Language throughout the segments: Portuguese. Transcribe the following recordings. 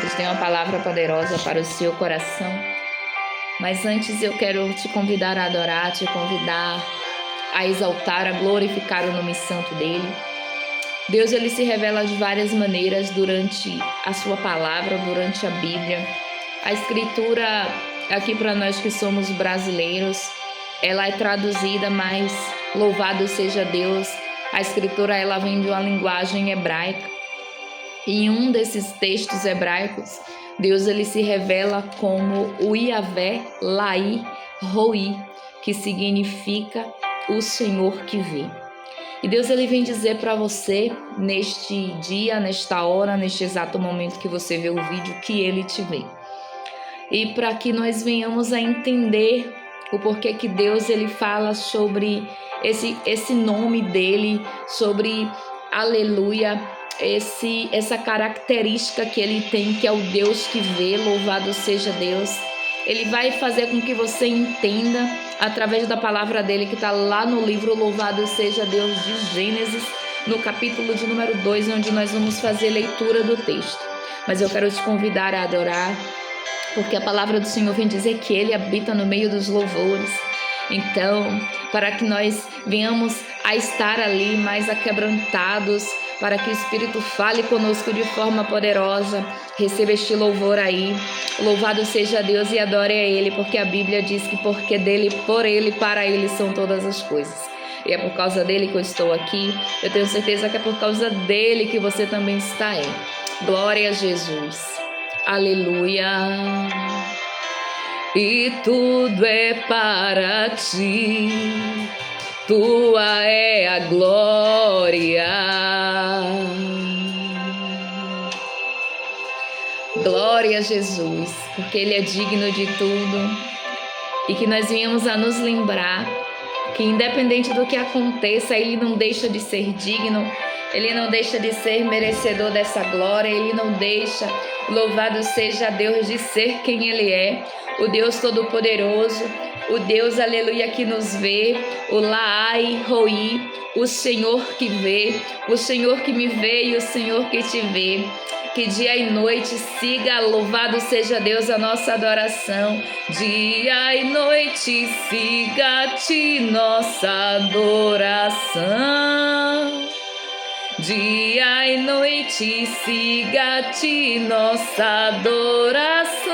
Deus tem uma palavra poderosa para o seu coração. Mas antes eu quero te convidar a adorar, te convidar a exaltar, a glorificar o nome santo dele. Deus, ele se revela de várias maneiras durante a sua palavra, durante a Bíblia. A escritura, aqui para nós que somos brasileiros, ela é traduzida, mas louvado seja Deus, a escritura ela vem de uma linguagem hebraica. E em um desses textos hebraicos, Deus ele se revela como o Yahvé Lai Roi, que significa o Senhor que vê. E Deus ele vem dizer para você neste dia, nesta hora, neste exato momento que você vê o vídeo, que ele te vê. E para que nós venhamos a entender o porquê que Deus ele fala sobre esse nome dele, sobre aleluia, essa característica que ele tem, que é o Deus que vê, louvado seja Deus. Ele vai fazer com que você entenda através da palavra dele que está lá no livro Louvado Seja Deus de Gênesis, no capítulo de número 2, onde nós vamos fazer leitura do texto. Mas eu quero te convidar a adorar, porque a palavra do Senhor vem dizer que ele habita no meio dos louvores. Então, para que nós venhamos a estar ali mais aquebrantados, para que o Espírito fale conosco de forma poderosa, receba este louvor aí. Louvado seja Deus e adore a Ele, porque a Bíblia diz que porque dele, por Ele, para Ele são todas as coisas. E é por causa dele que eu estou aqui. Eu tenho certeza que é por causa dele que você também está aí. Glória a Jesus. Aleluia. E tudo é para ti, tua é a glória. Glória a Jesus, porque ele é digno de tudo. E que nós venhamos a nos lembrar que independente do que aconteça, ele não deixa de ser digno, ele não deixa de ser merecedor dessa glória, ele não deixa, louvado seja Deus, de ser quem ele é, o Deus Todo-Poderoso, o Deus, aleluia, que nos vê, o Lai Roi, o Senhor que vê, o Senhor que me vê e o Senhor que te vê. Que dia e noite siga, louvado seja Deus, a nossa adoração. Dia e noite siga-te nossa adoração. Dia e noite siga-te nossa adoração.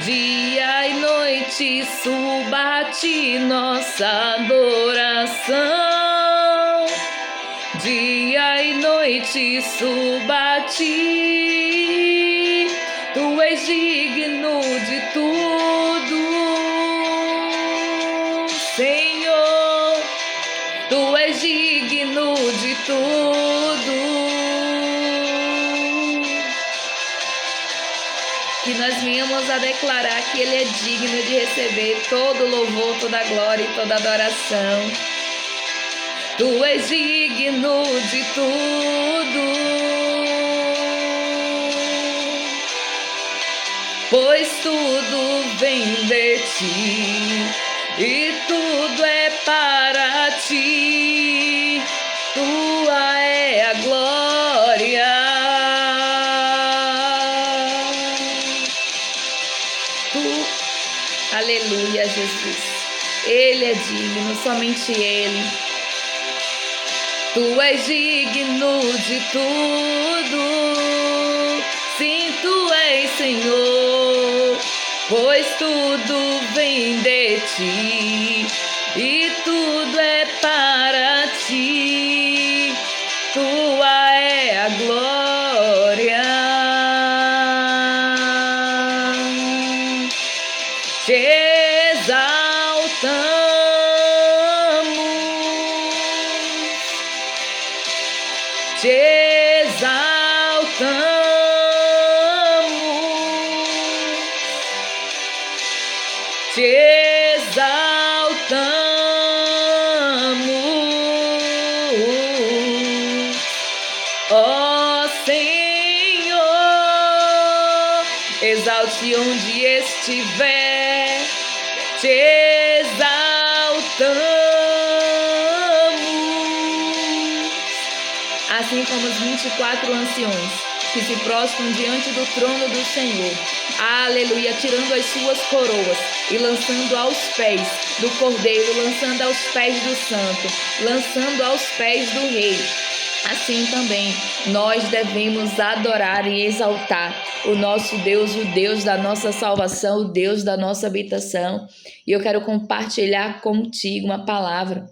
Dia e noite suba-te nossa adoração. Dia e noite suba-te, tu és digno de tudo, Senhor, tu és digno de tudo. Que nós venhamos a declarar que ele é digno de receber todo louvor, toda glória e toda adoração. Tu és digno de tudo, pois tudo vem de ti e tudo é para ti, tua é a glória. Aleluia, Jesus, ele é digno, somente ele. Tu és digno de tudo, sim, tu és Senhor, pois tudo vem de ti e tudo é para ti, tua é a glória. Te exaltamos. Te exaltamos, te exaltamos, ó Senhor, exalte onde estiver, te exaltamos. Assim como os 24 anciões que se prostram diante do trono do Senhor. Aleluia, tirando as suas coroas e lançando aos pés do Cordeiro, lançando aos pés do Santo, lançando aos pés do Rei. Assim também nós devemos adorar e exaltar o nosso Deus, o Deus da nossa salvação, o Deus da nossa habitação. E eu quero compartilhar contigo uma palavra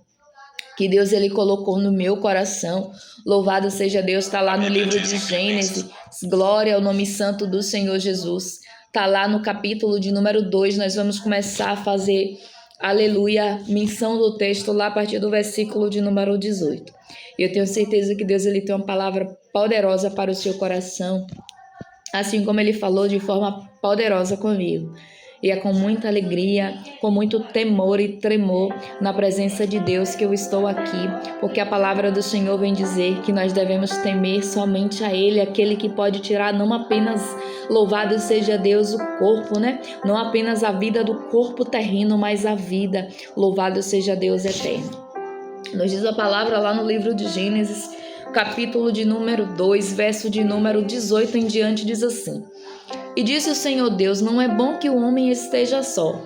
que Deus ele colocou no meu coração. Louvado seja Deus, está lá no livro de Gênesis. Glória ao nome santo do Senhor Jesus. Está lá no capítulo de número 2. Nós vamos começar a fazer, aleluia, menção do texto lá a partir do versículo de número 18. E eu tenho certeza que Deus ele tem uma palavra poderosa para o seu coração, assim como ele falou de forma poderosa comigo. E é com muita alegria, com muito temor e tremor na presença de Deus que eu estou aqui, porque a palavra do Senhor vem dizer que nós devemos temer somente a Ele, aquele que pode tirar não apenas, louvado seja Deus, o corpo, né? Não apenas a vida do corpo terreno, mas a vida, louvado seja Deus eterno. Nos diz a palavra lá no livro de Gênesis, capítulo de número 2, verso de número 18 em diante, diz assim: E disse o Senhor Deus, não é bom que o homem esteja só.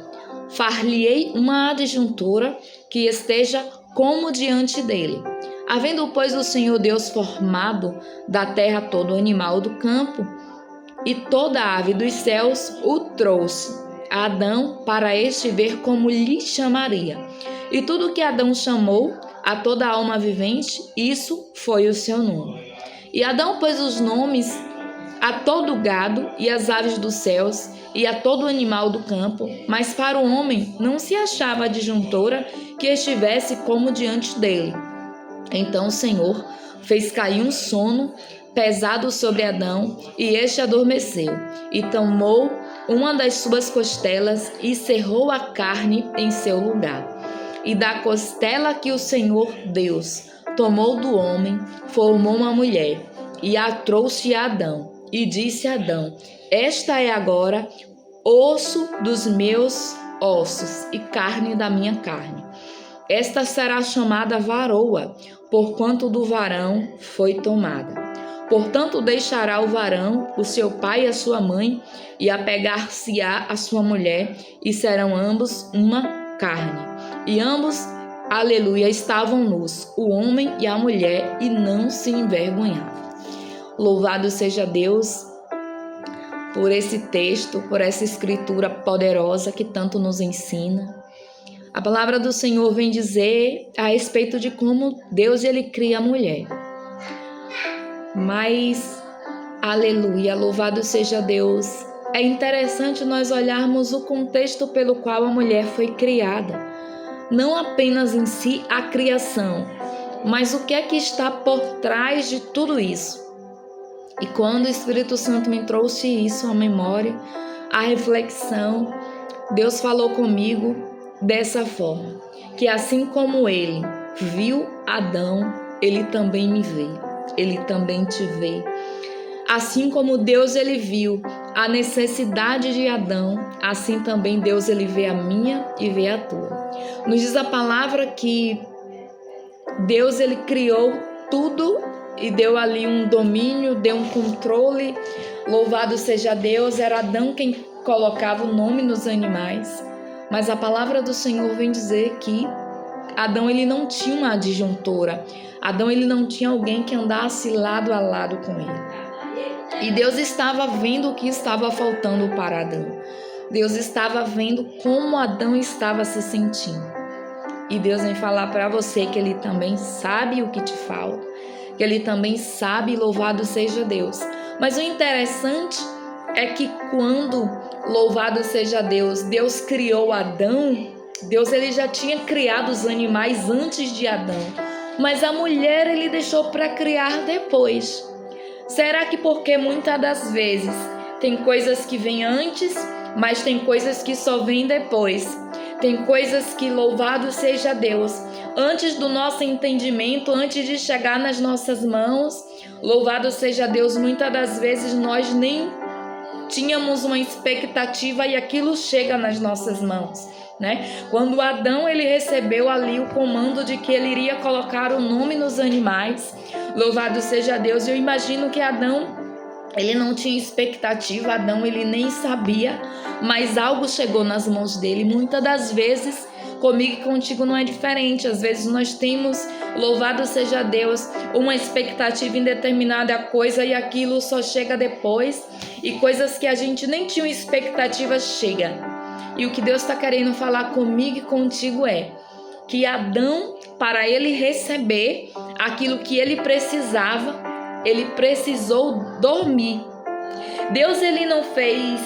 Far-lhe-ei uma adjuntora que esteja como diante dele. Havendo, pois, o Senhor Deus formado da terra todo animal do campo e toda ave dos céus, o trouxe a Adão para este ver como lhe chamaria. E tudo que Adão chamou a toda alma vivente, isso foi o seu nome. E Adão pôs os nomes a todo o gado e as aves dos céus e a todo animal do campo, mas para o homem não se achava adjuntora que estivesse como diante dele. Então o Senhor fez cair um sono pesado sobre Adão, e este adormeceu, e tomou uma das suas costelas e cerrou a carne em seu lugar. E da costela que o Senhor Deus tomou do homem, formou uma mulher, e a trouxe a Adão. E disse Adão: Esta é agora osso dos meus ossos e carne da minha carne. Esta será chamada varoa, porquanto do varão foi tomada. Portanto, deixará o varão o seu pai e a sua mãe, e apegar-se-á a sua mulher, e serão ambos uma carne. E ambos, aleluia, estavam nus, o homem e a mulher, e não se envergonhavam. Louvado seja Deus por esse texto, por essa escritura poderosa que tanto nos ensina. A palavra do Senhor vem dizer a respeito de como Deus ele cria a mulher. Mas, aleluia, louvado seja Deus, é interessante nós olharmos o contexto pelo qual a mulher foi criada. Não apenas em si a criação, mas o que é que está por trás de tudo isso. E quando o Espírito Santo me trouxe isso à memória, à reflexão, Deus falou comigo dessa forma, que assim como ele viu Adão, ele também me vê, ele também te vê. Assim como Deus ele viu a necessidade de Adão, assim também Deus ele vê a minha e vê a tua. Nos diz a palavra que Deus ele criou tudo e deu ali um domínio, deu um controle. Louvado seja Deus, era Adão quem colocava o nome nos animais. Mas a palavra do Senhor vem dizer que Adão ele não tinha uma adjuntora. Adão ele não tinha alguém que andasse lado a lado com ele. E Deus estava vendo o que estava faltando para Adão. Deus estava vendo como Adão estava se sentindo. E Deus vem falar para você que ele também sabe o que te falta, que ele também sabe, louvado seja Deus. Mas o interessante é que quando, louvado seja Deus, Deus criou Adão, Deus ele já tinha criado os animais antes de Adão, mas a mulher ele deixou para criar depois. Será que porque muitas das vezes tem coisas que vêm antes, mas tem coisas que só vêm depois? Tem coisas que, louvado seja Deus, antes do nosso entendimento, antes de chegar nas nossas mãos, louvado seja Deus, muitas das vezes nós nem tínhamos uma expectativa e aquilo chega nas nossas mãos, né? Quando Adão ele recebeu ali o comando de que ele iria colocar o nome nos animais, louvado seja Deus, eu imagino que Adão Ele não tinha expectativa, Adão ele nem sabia, mas algo chegou nas mãos dele. Muitas das vezes, comigo e contigo não é diferente. Às vezes nós temos, louvado seja Deus, uma expectativa em determinada coisa e aquilo só chega depois. E coisas que a gente nem tinha expectativa chega. E o que Deus está querendo falar comigo e contigo é que Adão, para ele receber aquilo que ele precisava, ele precisou dormir. Deus ele não fez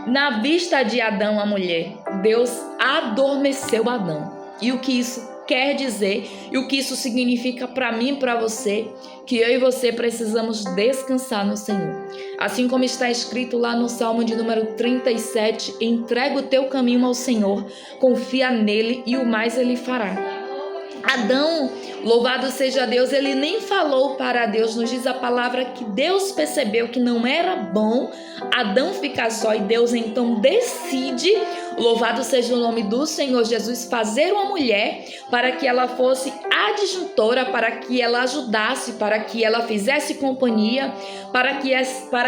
na vista de Adão a mulher. Deus adormeceu Adão. E o que isso quer dizer e o que isso significa para mim e para você, que eu e você precisamos descansar no Senhor. Assim como está escrito lá no Salmo de número 37, entrega o teu caminho ao Senhor, confia nele e o mais ele fará. Adão, louvado seja Deus, ele nem falou para Deus. Nos diz a palavra que Deus percebeu que não era bom Adão ficar só e Deus então decide, louvado seja o nome do Senhor Jesus, fazer uma mulher para que ela fosse adjuntora, para que ela ajudasse, para que ela fizesse companhia, para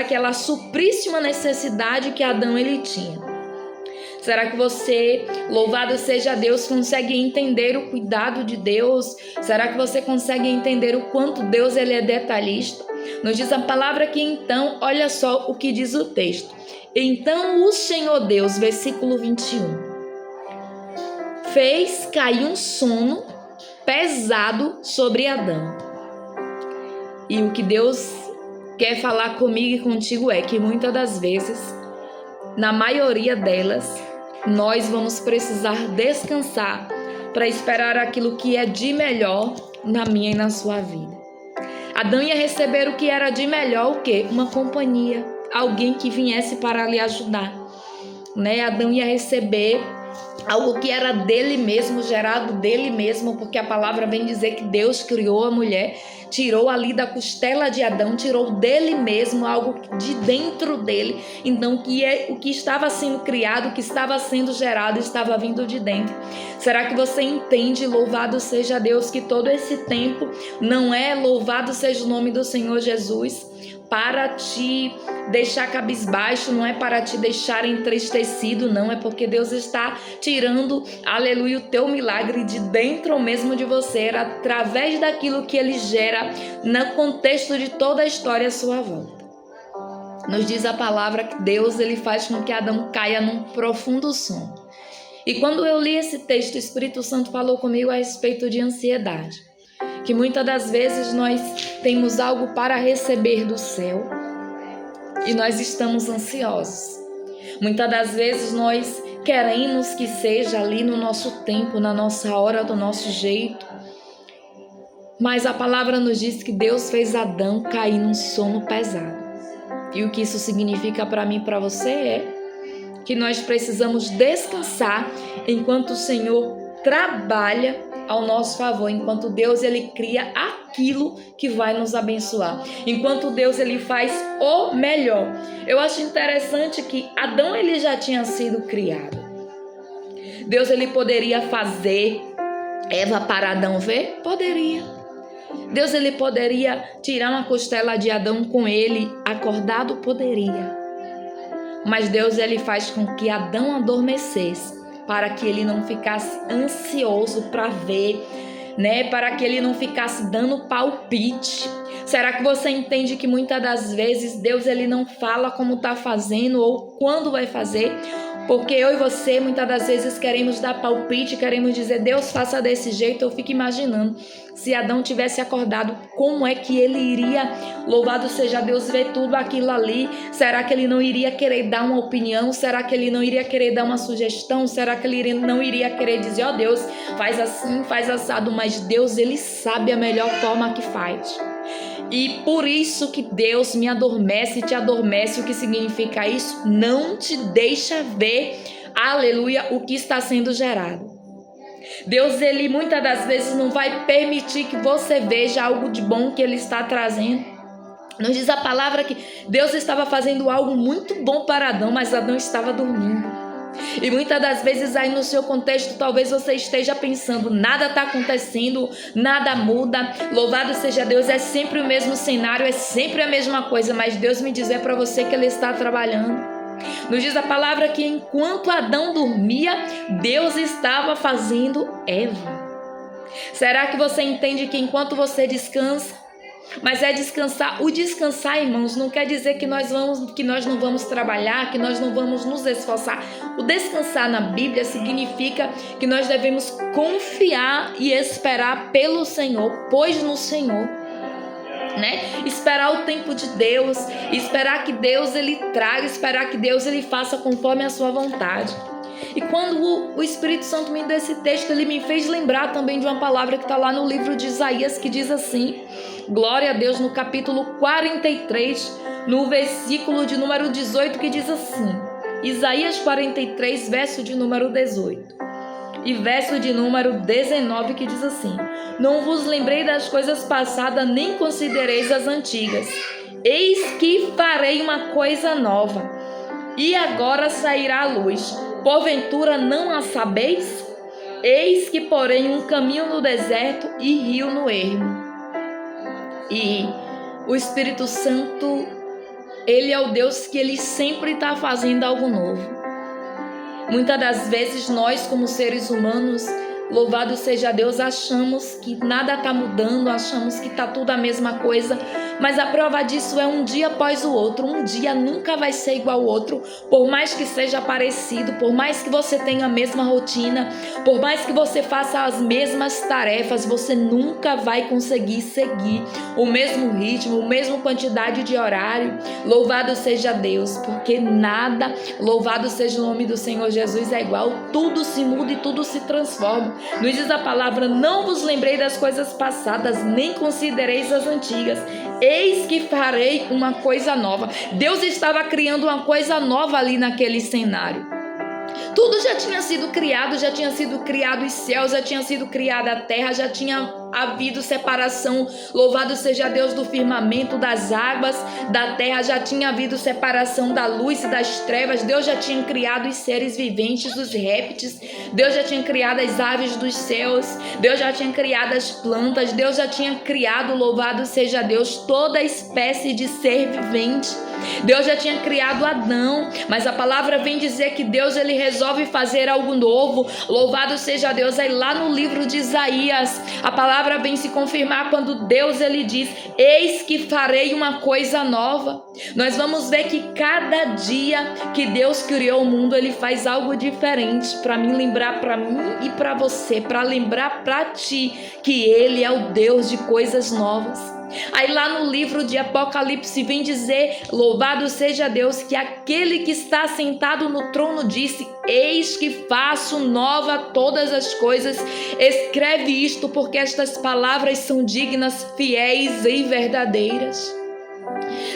que ela suprisse uma necessidade que Adão ele tinha. Será que você, louvado seja Deus, consegue entender o cuidado de Deus? Será que você consegue entender o quanto Deus ele é detalhista? Nos diz a palavra que então, olha só o que diz o texto. Então o Senhor Deus, versículo 21, fez cair um sono pesado sobre Adão. E o que Deus quer falar comigo e contigo é que muitas das vezes, na maioria delas, nós vamos precisar descansar para esperar aquilo que é de melhor na minha e na sua vida. Adão ia receber o que era de melhor, o quê? Uma companhia, alguém que viesse para lhe ajudar, né? Adão ia receber algo que era dele mesmo, gerado dele mesmo, porque a palavra vem dizer que Deus criou a mulher, tirou ali da costela de Adão, tirou dele mesmo algo de dentro dele. Então o que estava sendo criado, o que estava sendo gerado, estava vindo de dentro. Será que você entende, louvado seja Deus, que todo esse tempo não é, louvado seja o nome do Senhor Jesus, para te deixar cabisbaixo, não é para te deixar entristecido, não, é porque Deus está tirando, aleluia, o teu milagre de dentro mesmo de você, através daquilo que ele gera no contexto de toda a história à sua volta. Nos diz a palavra que Deus ele faz com que Adão caia num profundo sono. E quando eu li esse texto, o Espírito Santo falou comigo a respeito de ansiedade. Que muitas das vezes nós temos algo para receber do céu e nós estamos ansiosos. Muitas das vezes nós queremos que seja ali no nosso tempo, na nossa hora, do nosso jeito. Mas a palavra nos diz que Deus fez Adão cair num sono pesado. E o que isso significa para mim e para você é que nós precisamos descansar enquanto o Senhor trabalha ao nosso favor, enquanto Deus ele cria aquilo que vai nos abençoar, enquanto Deus ele faz o melhor. Eu acho interessante que Adão ele já tinha sido criado. Deus ele poderia fazer Eva para Adão ver? Poderia. Deus ele poderia tirar uma costela de Adão com ele acordado? Poderia. Mas Deus ele faz com que Adão adormecesse, para que ele não ficasse ansioso para ver, né? Para que ele não ficasse dando palpite. Será que você entende que muitas das vezes Deus ele não fala como está fazendo ou quando vai fazer? Porque eu e você muitas das vezes queremos dar palpite, queremos dizer Deus faça desse jeito. Eu fico imaginando se Adão tivesse acordado, como é que ele iria, louvado seja Deus, ver tudo aquilo ali? Será que ele não iria querer dar uma opinião? Será que ele não iria querer dar uma sugestão? Será que ele não iria querer dizer, ó Deus, faz assim, faz assado? Mas Deus, ele sabe a melhor forma que faz. E por isso que Deus me adormece e te adormece. O que significa isso? Não te deixa ver, aleluia, o que está sendo gerado. Deus, ele muitas das vezes não vai permitir que você veja algo de bom que ele está trazendo. Nos diz a palavra que Deus estava fazendo algo muito bom para Adão, mas Adão estava dormindo. E muitas das vezes aí no seu contexto, talvez você esteja pensando, nada está acontecendo, nada muda, louvado seja Deus, é sempre o mesmo cenário, é sempre a mesma coisa, mas Deus me diz para você que Ele está trabalhando. Nos diz a palavra que enquanto Adão dormia, Deus estava fazendo Eva. Será que você entende que enquanto você descansa, mas é descansar, o descansar, irmãos, não quer dizer que nós não vamos trabalhar, que nós não vamos nos esforçar. O descansar na Bíblia significa que nós devemos confiar e esperar pelo Senhor, pois no Senhor, né? Esperar o tempo de Deus, esperar que Deus Ele traga, esperar que Deus Ele faça conforme a sua vontade. E quando o Espírito Santo me deu esse texto, ele me fez lembrar também de uma palavra que está lá no livro de Isaías, que diz assim, glória a Deus, no capítulo 43, no versículo de número 18, que diz assim, Isaías 43, verso de número 18, e verso de número 19, que diz assim, não vos lembrei das coisas passadas, nem considereis as antigas, eis que farei uma coisa nova, e agora sairá a luz. Porventura não a sabeis? Eis que porém um caminho no deserto e rio no ermo. E o Espírito Santo, Ele é o Deus que Ele sempre está fazendo algo novo. Muitas das vezes nós, como seres humanos, louvado seja Deus, achamos que nada está mudando, achamos que está tudo a mesma coisa, mas a prova disso é um dia após o outro. Um dia nunca vai ser igual ao outro, por mais que seja parecido, por mais que você tenha a mesma rotina, por mais que você faça as mesmas tarefas, você nunca vai conseguir seguir o mesmo ritmo, a mesma quantidade de horário. Louvado seja Deus, porque nada, louvado seja o nome do Senhor Jesus, é igual. Tudo se muda e tudo se transforma. Nos diz a palavra, não vos lembrei das coisas passadas, nem considereis as antigas. Eis que farei uma coisa nova. Deus estava criando uma coisa nova ali naquele cenário. Tudo já tinha sido criado os céus, já tinha sido criada a terra, já tinha havido separação, louvado seja Deus, do firmamento, das águas, da terra, já tinha havido separação da luz e das trevas. Deus já tinha criado os seres viventes, os répteis, Deus já tinha criado as aves dos céus, Deus já tinha criado as plantas, Deus já tinha criado, louvado seja Deus, toda espécie de ser vivente. Deus já tinha criado Adão, mas a palavra vem dizer que Deus ele resolve fazer algo novo. Louvado seja Deus. Aí lá no livro de Isaías, a palavra vem se confirmar quando Deus ele diz: eis que farei uma coisa nova. Nós vamos ver que cada dia que Deus criou o mundo, ele faz algo diferente para mim lembrar, para mim e para você, para lembrar para ti que ele é o Deus de coisas novas. Aí lá no livro de Apocalipse vem dizer, louvado seja Deus, que aquele que está sentado no trono disse: eis que faço nova todas as coisas. Escreve isto, porque estas palavras são dignas, fiéis e verdadeiras.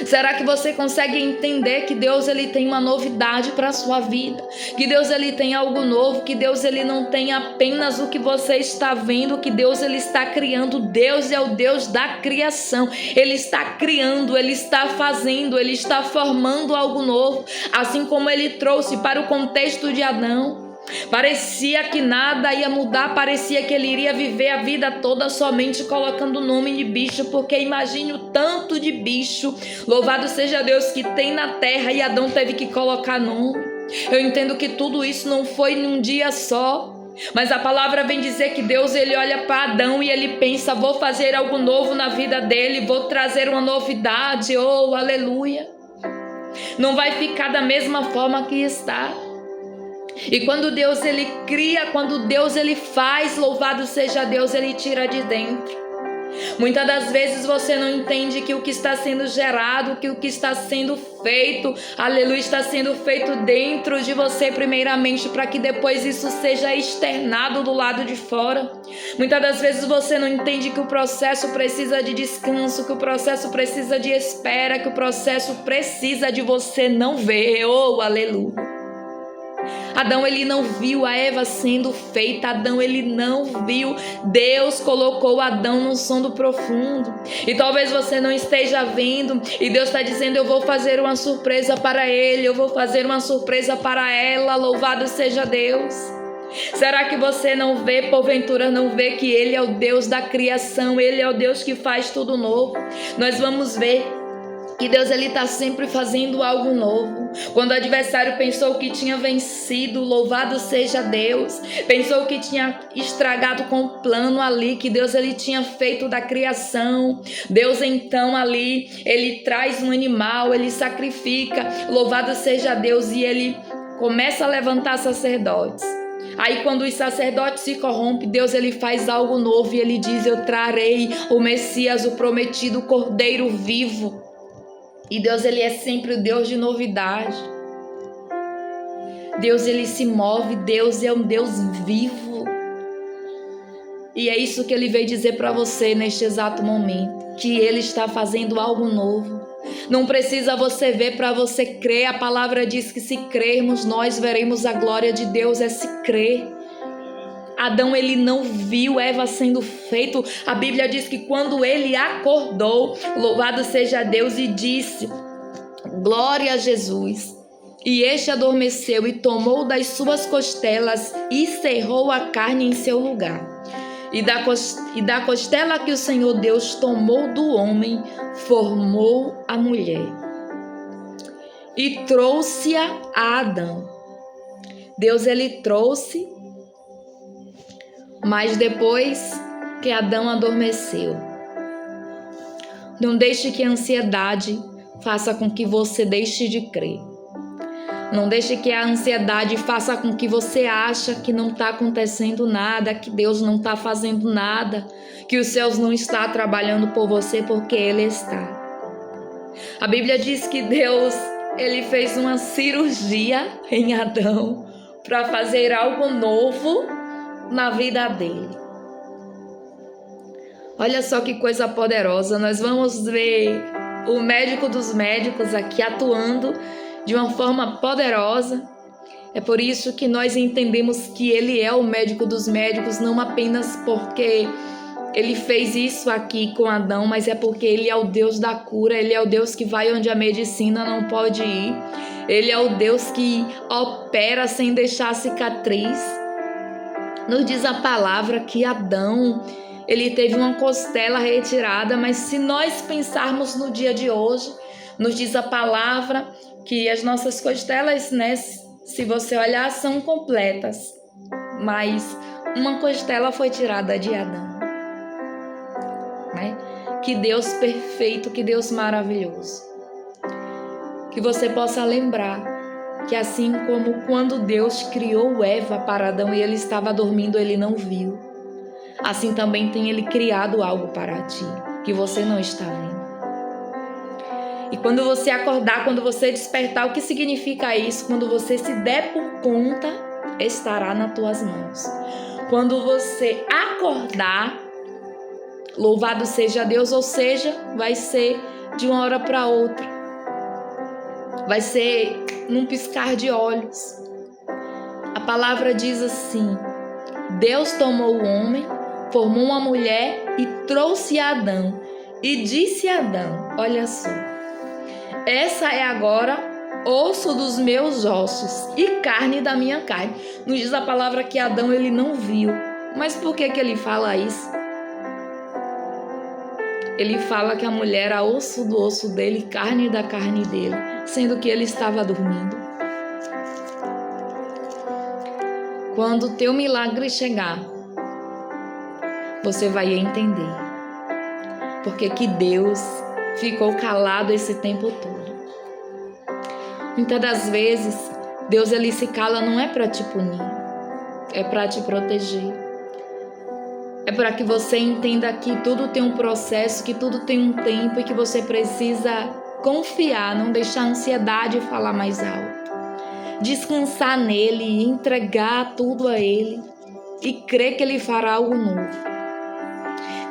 Será que você consegue entender que Deus ele tem uma novidade para a sua vida? Que Deus ele tem algo novo, que Deus ele não tem apenas o que você está vendo, que Deus ele está criando. Deus é o Deus da criação. Ele está criando, ele está fazendo, ele está formando algo novo. Assim como ele trouxe para o contexto de Adão. Parecia que nada ia mudar, parecia que ele iria viver a vida toda somente colocando o nome de bicho, porque imagine o tanto de bicho, louvado seja Deus, que tem na terra, e Adão teve que colocar nome. Eu entendo que tudo isso não foi num dia só, mas a palavra vem dizer que Deus ele olha para Adão e ele pensa: vou fazer algo novo na vida dele, vou trazer uma novidade, oh aleluia. Não vai ficar da mesma forma que está. E quando Deus ele cria, quando Deus ele faz, louvado seja Deus, ele tira de dentro. Muitas das vezes você não entende que o que está sendo gerado, que o que está sendo feito, aleluia, está sendo feito dentro de você primeiramente, para que depois isso seja externado do lado de fora. Muitas das vezes você não entende que o processo precisa de descanso, que o processo precisa de espera, que o processo precisa de você não ver, oh aleluia. Adão, ele não viu a Eva sendo feita. Adão, ele não viu. Deus colocou Adão no sono profundo. E talvez você não esteja vendo. E Deus está dizendo, eu vou fazer uma surpresa para ele. Eu vou fazer uma surpresa para ela. Louvado seja Deus. Será que você não vê, porventura não vê que ele é o Deus da criação? Ele é o Deus que faz tudo novo. Nós vamos ver que Deus está sempre fazendo algo novo. Quando o adversário pensou que tinha vencido, louvado seja Deus, pensou que tinha estragado com o plano ali, que Deus ele tinha feito da criação, Deus então ali, ele traz um animal, ele sacrifica, louvado seja Deus, e ele começa a levantar sacerdotes. Aí quando os sacerdotes se corrompem, Deus ele faz algo novo e ele diz, eu trarei o Messias, o prometido, o Cordeiro vivo. E Deus ele é sempre o Deus de novidade. Deus ele se move, Deus é um Deus vivo. E é isso que ele veio dizer para você neste exato momento, que ele está fazendo algo novo. Não precisa você ver para você crer. A palavra diz que se crermos, nós veremos a glória de Deus, é se crer. Adão ele não viu Eva sendo feito. A Bíblia diz que quando ele acordou, louvado seja Deus, e disse, glória a Jesus. E este adormeceu e tomou das suas costelas e cerrou a carne em seu lugar. E da costela que o Senhor Deus tomou do homem, formou a mulher. E trouxe-a a Adão. Deus ele trouxe, mas depois que Adão adormeceu. Não deixe que a ansiedade faça com que você deixe de crer. Não deixe que a ansiedade faça com que você ache que não está acontecendo nada, que Deus não está fazendo nada, que os céus não estão trabalhando por você, porque Ele está. A Bíblia diz que Deus ele fez uma cirurgia em Adão para fazer algo novo na vida dele. Olha só que coisa poderosa. Nós vamos ver o médico dos médicos aqui atuando de uma forma poderosa. É por isso que nós entendemos que ele é o médico dos médicos, não apenas porque ele fez isso aqui com Adão, mas é porque ele é o Deus da cura, ele é o Deus que vai onde a medicina não pode ir, ele é o Deus que opera sem deixar cicatriz. Nos diz a palavra que Adão, ele teve uma costela retirada, mas se nós pensarmos no dia de hoje, nos diz a palavra que as nossas costelas, né, se você olhar, são completas, mas uma costela foi tirada de Adão, né? Que Deus perfeito, que Deus maravilhoso. Que você possa lembrar que assim como quando Deus criou Eva para Adão e ele estava dormindo, ele não viu, assim também tem ele criado algo para ti, que você não está vendo. E quando você acordar, quando você despertar, o que significa isso? Quando você se der por conta, estará nas tuas mãos. Quando você acordar, louvado seja Deus, ou seja, vai ser de uma hora para outra. Vai ser num piscar de olhos. A palavra diz assim: Deus tomou o homem, formou uma mulher e trouxe a Adão. E disse a Adão, olha só, essa é agora osso dos meus ossos e carne da minha carne. Nos diz a palavra que Adão ele não viu. Mas por que ele fala isso? Ele fala que a mulher era osso do osso dele, carne da carne dele, sendo que ele estava dormindo. Quando o teu milagre chegar, você vai entender porque que Deus ficou calado esse tempo todo. Muitas das vezes, Deus ele se cala não é para te punir, é para te proteger. É para que você entenda que tudo tem um processo, que tudo tem um tempo e que você precisa confiar, não deixar a ansiedade falar mais alto. Descansar nele, entregar tudo a ele e crer que ele fará algo novo.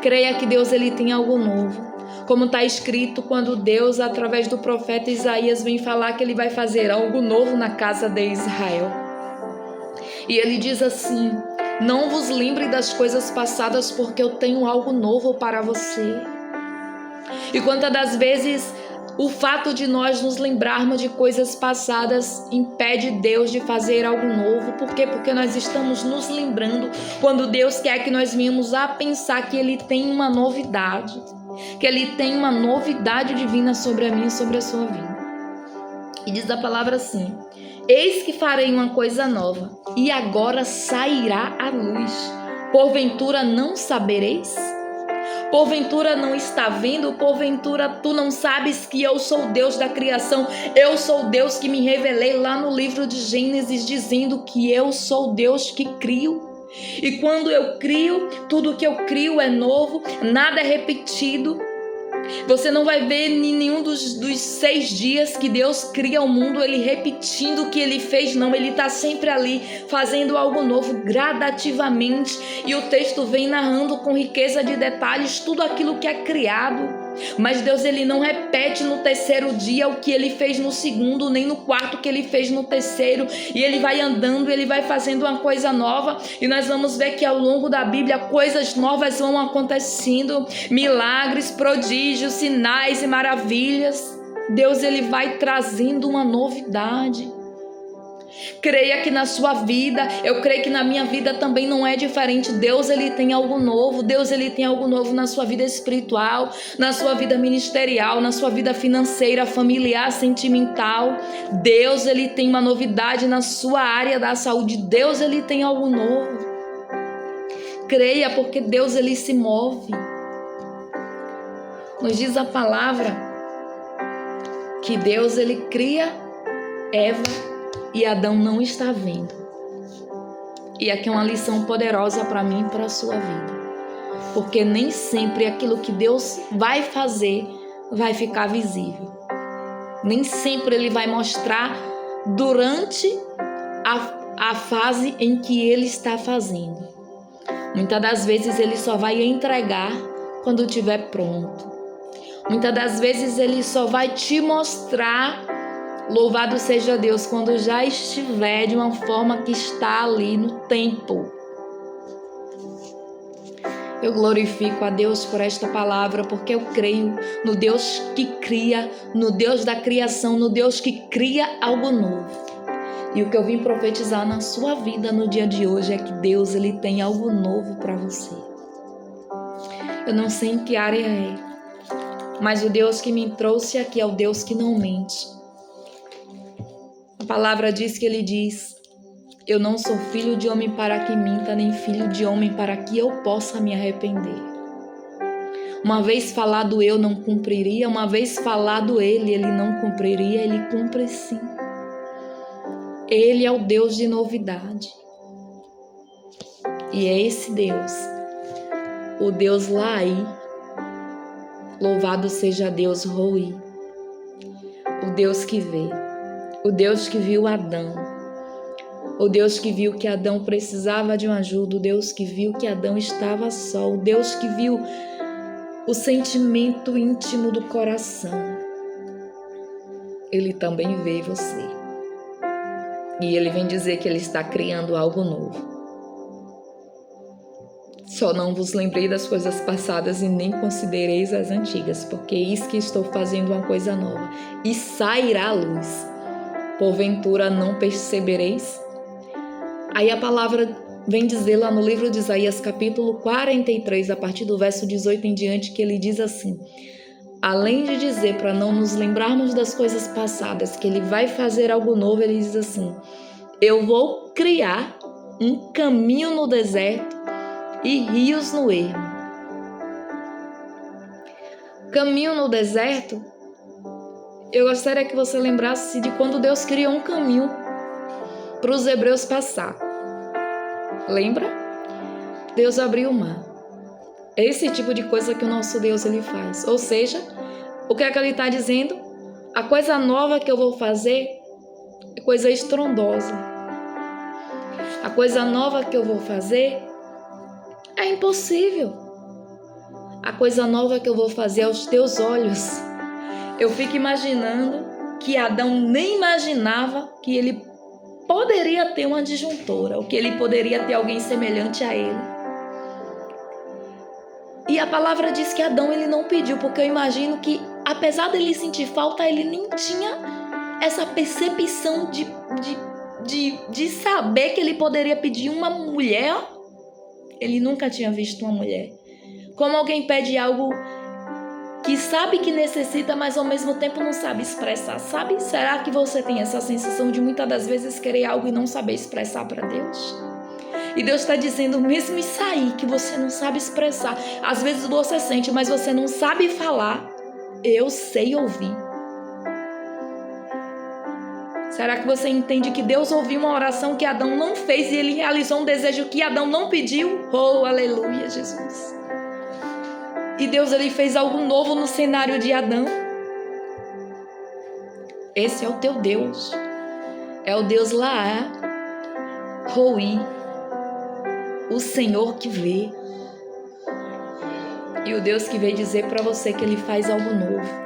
Creia que Deus ele tem algo novo. Como está escrito, quando Deus, através do profeta Isaías, vem falar que ele vai fazer algo novo na casa de Israel. E ele diz assim: não vos lembre das coisas passadas, porque eu tenho algo novo para você. E quantas das vezes o fato de nós nos lembrarmos de coisas passadas impede Deus de fazer algo novo? Por quê? Porque nós estamos nos lembrando quando Deus quer que nós venhamos a pensar que Ele tem uma novidade, que Ele tem uma novidade divina sobre a minha e sobre a sua vida. E diz a palavra assim: eis que farei uma coisa nova, e agora sairá a luz. Porventura não sabereis? Porventura não está vendo? Porventura tu não sabes que eu sou o Deus da criação? Eu sou o Deus que me revelei lá no livro de Gênesis, dizendo que eu sou o Deus que crio. E quando eu crio, tudo que eu crio é novo, nada é repetido. Você não vai ver em nenhum dos 6 dias que Deus cria o mundo, Ele repetindo o que Ele fez, não. Ele está sempre ali, fazendo algo novo, gradativamente. E o texto vem narrando com riqueza de detalhes tudo aquilo que é criado. Mas Deus, Ele não repete no 3º dia o que Ele fez no 2º, nem no 4º que Ele fez no 3º. E Ele vai andando, Ele vai fazendo uma coisa nova. E nós vamos ver que ao longo da Bíblia coisas novas vão acontecendo. Milagres, prodígios, sinais e maravilhas. Deus, Ele vai trazendo uma novidade. Creia que na sua vida, eu creio que na minha vida também não é diferente. Deus, Ele tem algo novo. Deus, Ele tem algo novo na sua vida espiritual, na sua vida ministerial, na sua vida financeira, familiar, sentimental. Deus, Ele tem uma novidade na sua área da saúde. Deus, Ele tem algo novo. Creia, porque Deus, Ele se move. Nos diz a palavra que Deus, Ele cria Eva e Adão não está vendo. E aqui é uma lição poderosa para mim e para a sua vida. Porque nem sempre aquilo que Deus vai fazer vai ficar visível. Nem sempre Ele vai mostrar durante a fase em que Ele está fazendo. Muitas das vezes Ele só vai entregar quando estiver pronto. Muitas das vezes Ele só vai te mostrar, louvado seja Deus, quando já estiver de uma forma que está ali no tempo. Eu glorifico a Deus por esta palavra, porque eu creio no Deus que cria, no Deus da criação, no Deus que cria algo novo. E o que eu vim profetizar na sua vida no dia de hoje é que Deus, Ele tem algo novo para você. Eu não sei em que área é, mas o Deus que me trouxe aqui é o Deus que não mente. A palavra diz que Ele diz: eu não sou filho de homem para que minta, nem filho de homem para que eu possa me arrepender. Uma vez falado eu, não cumpriria. Uma vez falado Ele não cumpriria. Ele cumpre sim. Ele é o Deus de novidade. E é esse Deus, o Deus Lai, louvado seja Deus Roi, o Deus que vê, o Deus que viu Adão, o Deus que viu que Adão precisava de uma ajuda, o Deus que viu que Adão estava só, o Deus que viu o sentimento íntimo do coração. Ele também vê você. E Ele vem dizer que Ele está criando algo novo. Só não vos lembrei das coisas passadas e nem considereis as antigas, porque eis que estou fazendo uma coisa nova, e sairá a luz. Porventura não percebereis? Aí a palavra vem dizer lá no livro de Isaías, capítulo 43, a partir do verso 18 em diante, que Ele diz assim: além de dizer para não nos lembrarmos das coisas passadas, que Ele vai fazer algo novo, Ele diz assim: eu vou criar um caminho no deserto e rios no ermo. Caminho no deserto, eu gostaria que você lembrasse de quando Deus criou um caminho para os hebreus passar. Lembra? Deus abriu o mar. Esse tipo de coisa que o nosso Deus, Ele faz. Ou seja, o que é que Ele está dizendo? A coisa nova que eu vou fazer é coisa estrondosa. A coisa nova que eu vou fazer é impossível. A coisa nova que eu vou fazer aos teus olhos. Eu fico imaginando que Adão nem imaginava que ele poderia ter uma disjuntora, ou que ele poderia ter alguém semelhante a ele. E a palavra diz que Adão ele não pediu, porque eu imagino que, apesar dele sentir falta, ele nem tinha essa percepção de saber que ele poderia pedir uma mulher. Ele nunca tinha visto uma mulher. Como alguém pede algo que sabe que necessita, mas ao mesmo tempo não sabe expressar, sabe? Será que você tem essa sensação de muitas das vezes querer algo e não saber expressar para Deus? E Deus está dizendo, mesmo isso aí que você não sabe expressar, às vezes você sente, mas você não sabe falar, eu sei ouvir. Será que você entende que Deus ouviu uma oração que Adão não fez e ele realizou um desejo que Adão não pediu? Oh, aleluia, Jesus. E Deus ele fez algo novo no cenário de Adão. Esse é o teu Deus. É o Deus Laá, Roi, o Senhor que vê. E o Deus que veio dizer para você que ele faz algo novo.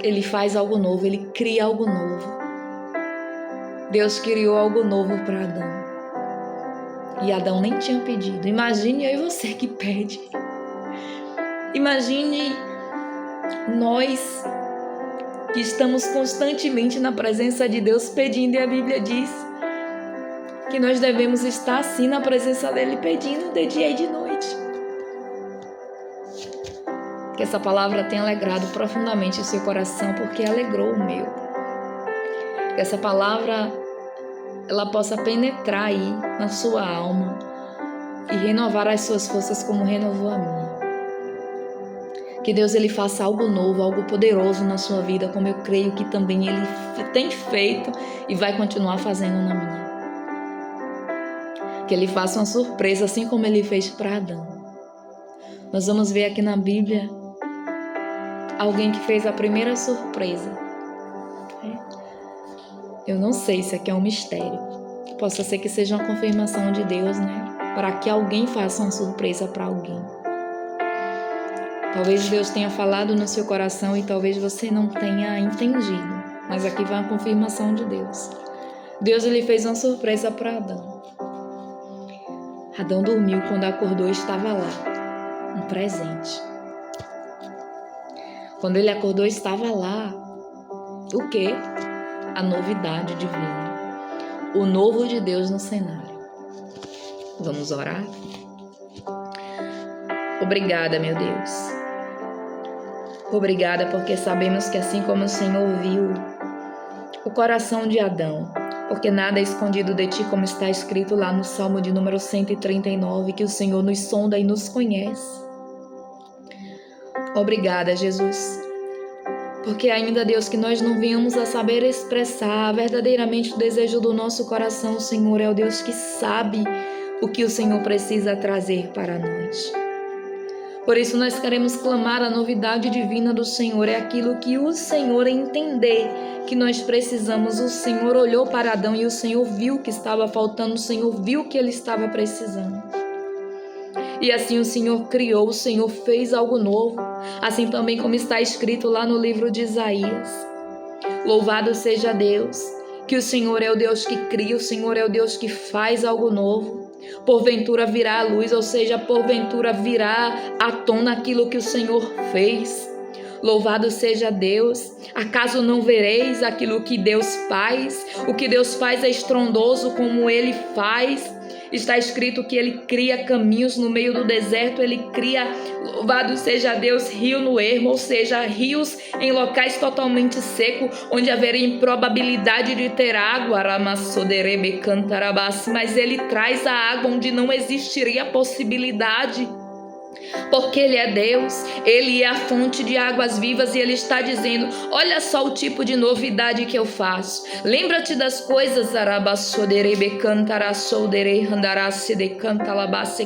Ele faz algo novo, ele cria algo novo. Deus criou algo novo para Adão. E Adão nem tinha pedido. Imagine eu e você que pede. Imagine nós que estamos constantemente na presença de Deus pedindo. E a Bíblia diz que nós devemos estar assim na presença dele pedindo de dia e de noite. Que essa palavra tenha alegrado profundamente o seu coração, porque alegrou o meu. Que essa palavra ela possa penetrar aí na sua alma e renovar as suas forças como renovou a minha. Que Deus ele faça algo novo, algo poderoso na sua vida, como eu creio que também ele tem feito e vai continuar fazendo na minha. Que ele faça uma surpresa, assim como ele fez para Adão. Nós vamos ver aqui na Bíblia alguém que fez a primeira surpresa. Eu não sei se aqui é um mistério. Possa ser que seja uma confirmação de Deus, né? Para que alguém faça uma surpresa para alguém. Talvez Deus tenha falado no seu coração e talvez você não tenha entendido. Mas aqui vai uma confirmação de Deus. Deus ele fez uma surpresa para Adão. Adão dormiu, quando acordou estava lá. Um presente. Quando ele acordou estava lá. O quê? A novidade divina, o novo de Deus no cenário. Vamos orar? Obrigada, meu Deus. Obrigada porque sabemos que assim como o Senhor viu o coração de Adão, porque nada é escondido de ti, como está escrito lá no Salmo de número 139, que o Senhor nos sonda e nos conhece. Obrigada, Jesus. Porque ainda, Deus, que nós não venhamos a saber expressar verdadeiramente o desejo do nosso coração, o Senhor é o Deus que sabe o que o Senhor precisa trazer para nós. Por isso nós queremos clamar a novidade divina do Senhor, é aquilo que o Senhor entender que nós precisamos. O Senhor olhou para Adão e o Senhor viu que estava faltando, o Senhor viu que ele estava precisando. E assim o Senhor criou, o Senhor fez algo novo, assim também como está escrito lá no livro de Isaías. Louvado seja Deus, que o Senhor é o Deus que cria, o Senhor é o Deus que faz algo novo. Porventura virá a luz, ou seja, porventura virá à tona aquilo que o Senhor fez. Louvado seja Deus. Acaso não vereis aquilo que Deus faz? O que Deus faz é estrondoso como Ele faz. Está escrito que Ele cria caminhos no meio do deserto, Ele cria, louvado seja Deus, rio no ermo, ou seja, rios em locais totalmente secos, onde haveria improbabilidade de ter água, mas Ele traz a água onde não existiria possibilidade. Porque Ele é Deus, Ele é a fonte de águas vivas e Ele está dizendo, olha só o tipo de novidade que eu faço. Lembra-te das coisas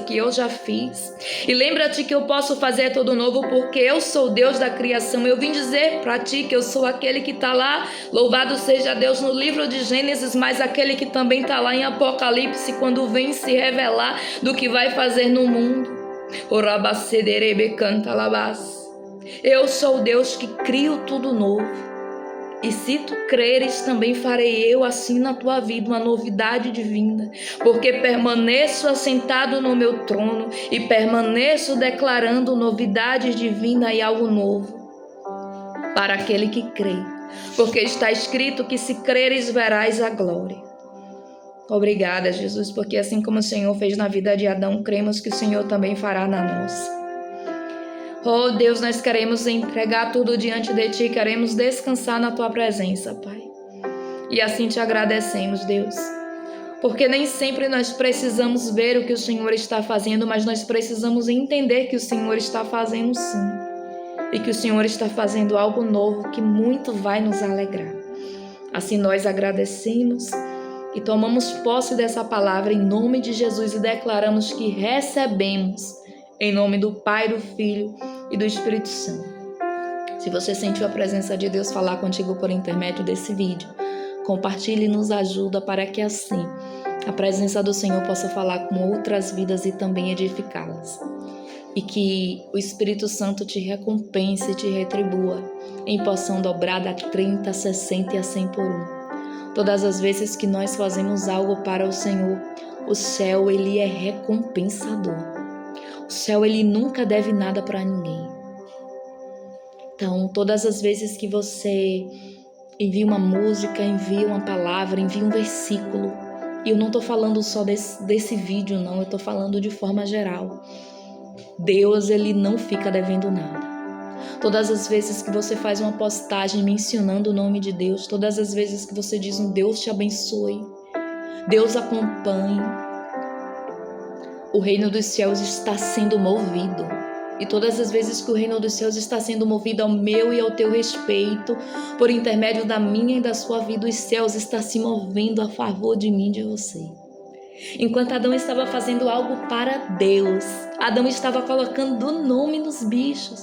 que eu já fiz. E lembra-te que eu posso fazer tudo novo porque eu sou Deus da criação. Eu vim dizer para ti que eu sou aquele que está lá, louvado seja Deus, no livro de Gênesis, mas aquele que também está lá em Apocalipse, quando vem se revelar do que vai fazer no mundo. Eu sou o Deus que crio tudo novo. E se tu creres, também farei eu assim na tua vida, uma novidade divina, porque permaneço assentado no meu trono e permaneço declarando novidade divina e algo novo para aquele que crê, porque está escrito que se creres verás a glória. Obrigada, Jesus, porque assim como o Senhor fez na vida de Adão, cremos que o Senhor também fará na nossa. Oh Deus, nós queremos entregar tudo diante de Ti, queremos descansar na Tua presença, Pai. E assim Te agradecemos, Deus, porque nem sempre nós precisamos ver o que o Senhor está fazendo, mas nós precisamos entender que o Senhor está fazendo sim, e que o Senhor está fazendo algo novo que muito vai nos alegrar. Assim nós agradecemos e tomamos posse dessa palavra em nome de Jesus e declaramos que recebemos em nome do Pai, do Filho e do Espírito Santo. Se você sentiu a presença de Deus falar contigo por intermédio desse vídeo, compartilhe e nos ajuda para que assim a presença do Senhor possa falar com outras vidas e também edificá-las. E que o Espírito Santo te recompense e te retribua em porção dobrada a 30, 60 e a 100 por 1. Todas as vezes que nós fazemos algo para o Senhor, o céu ele é recompensador. O céu ele nunca deve nada para ninguém. Então, todas as vezes que você envia uma música, envia uma palavra, envia um versículo, e eu não estou falando só desse vídeo, não, eu estou falando de forma geral. Deus, ele não fica devendo nada. Todas as vezes que você faz uma postagem mencionando o nome de Deus, todas as vezes que você diz um Deus te abençoe, Deus acompanhe, o reino dos céus está sendo movido. E todas as vezes que o reino dos céus está sendo movido ao meu e ao teu respeito, por intermédio da minha e da sua vida, os céus estão se movendo a favor de mim e de você. Enquanto Adão estava fazendo algo para Deus, Adão estava colocando o nome nos bichos.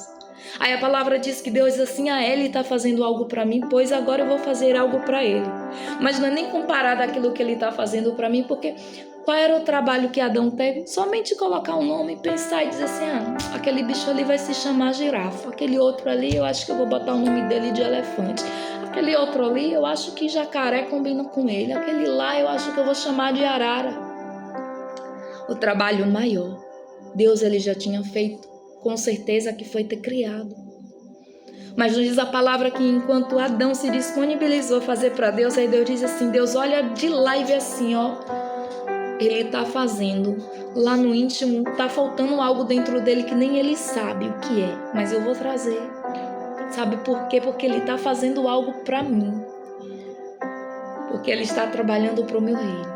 Aí a palavra diz que Deus diz assim, ele está fazendo algo para mim, pois agora eu vou fazer algo para ele. Mas não é nem comparado àquilo que ele está fazendo para mim, porque qual era o trabalho que Adão teve? Somente colocar um nome, pensar e dizer assim, aquele bicho ali vai se chamar girafa, aquele outro ali eu acho que eu vou botar o nome dele de elefante, aquele outro ali eu acho que jacaré combina com ele, aquele lá eu acho que eu vou chamar de arara. O trabalho maior, Deus ele já tinha feito, com certeza que foi ter criado. Mas nos diz a palavra que enquanto Adão se disponibilizou a fazer para Deus, aí Deus diz assim, Deus olha de lá e vê assim, ele está fazendo, lá no íntimo está faltando algo dentro dele que nem ele sabe o que é, mas eu vou trazer. Sabe por quê? Porque ele está fazendo algo para mim, porque ele está trabalhando para o meu reino.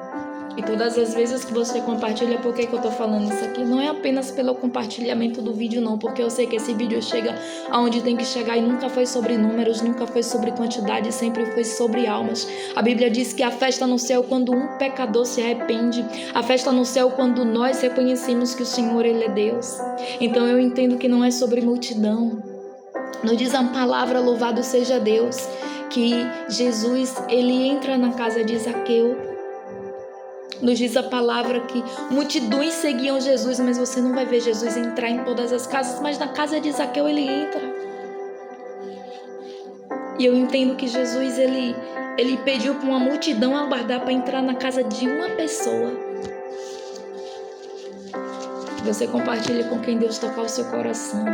E todas as vezes que você compartilha, por que eu estou falando isso aqui? Não é apenas pelo compartilhamento do vídeo, não, porque eu sei que esse vídeo chega aonde tem que chegar e nunca foi sobre números, nunca foi sobre quantidade, sempre foi sobre almas. A Bíblia diz que a festa no céu quando um pecador se arrepende, a festa no céu quando nós reconhecemos que o Senhor, ele é Deus. Então eu entendo que não é sobre multidão. Nos diz a palavra, louvado seja Deus, que Jesus, ele entra na casa de Zaqueu. Nos diz a palavra que multidões seguiam Jesus, mas você não vai ver Jesus entrar em todas as casas, mas na casa de Zaqueu ele entra. E eu entendo que Jesus, ele pediu para uma multidão aguardar para entrar na casa de uma pessoa. Você compartilha com quem Deus tocar o seu coração.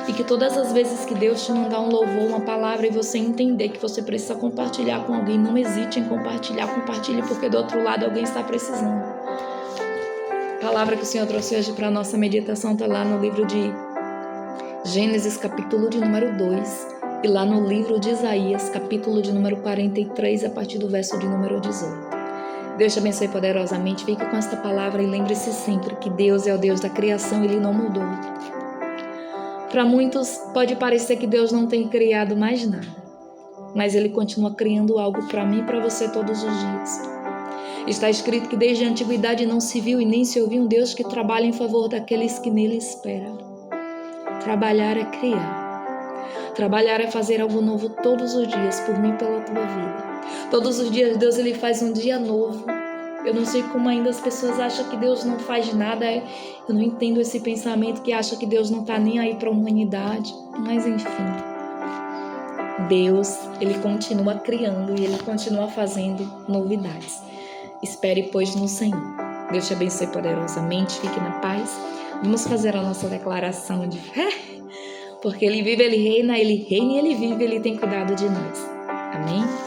E que todas as vezes que Deus te mandar um louvor, uma palavra, e você entender que você precisa compartilhar com alguém, não hesite em compartilhar, compartilhe, porque do outro lado alguém está precisando. A palavra que o Senhor trouxe hoje para a nossa meditação está lá no livro de Gênesis, capítulo de número 2, e lá no livro de Isaías, capítulo de número 43, a partir do verso de número 18. Deus te abençoe poderosamente, fique com esta palavra e lembre-se sempre que Deus é o Deus da criação, ele não mudou. Para muitos pode parecer que Deus não tem criado mais nada, mas ele continua criando algo para mim e para você todos os dias. Está escrito que desde a antiguidade não se viu e nem se ouviu um Deus que trabalha em favor daqueles que nele esperam. Trabalhar é criar. Trabalhar é fazer algo novo todos os dias, por mim e pela tua vida. Todos os dias Deus ele faz um dia novo. Eu não sei como ainda as pessoas acham que Deus não faz nada. Eu não entendo esse pensamento que acha que Deus não está nem aí para a humanidade. Mas enfim. Deus, Ele continua criando e Ele continua fazendo novidades. Espere, pois, no Senhor. Deus te abençoe poderosamente, fique na paz. Vamos fazer a nossa declaração de fé, porque Ele vive, Ele reina e Ele vive, Ele tem cuidado de nós. Amém?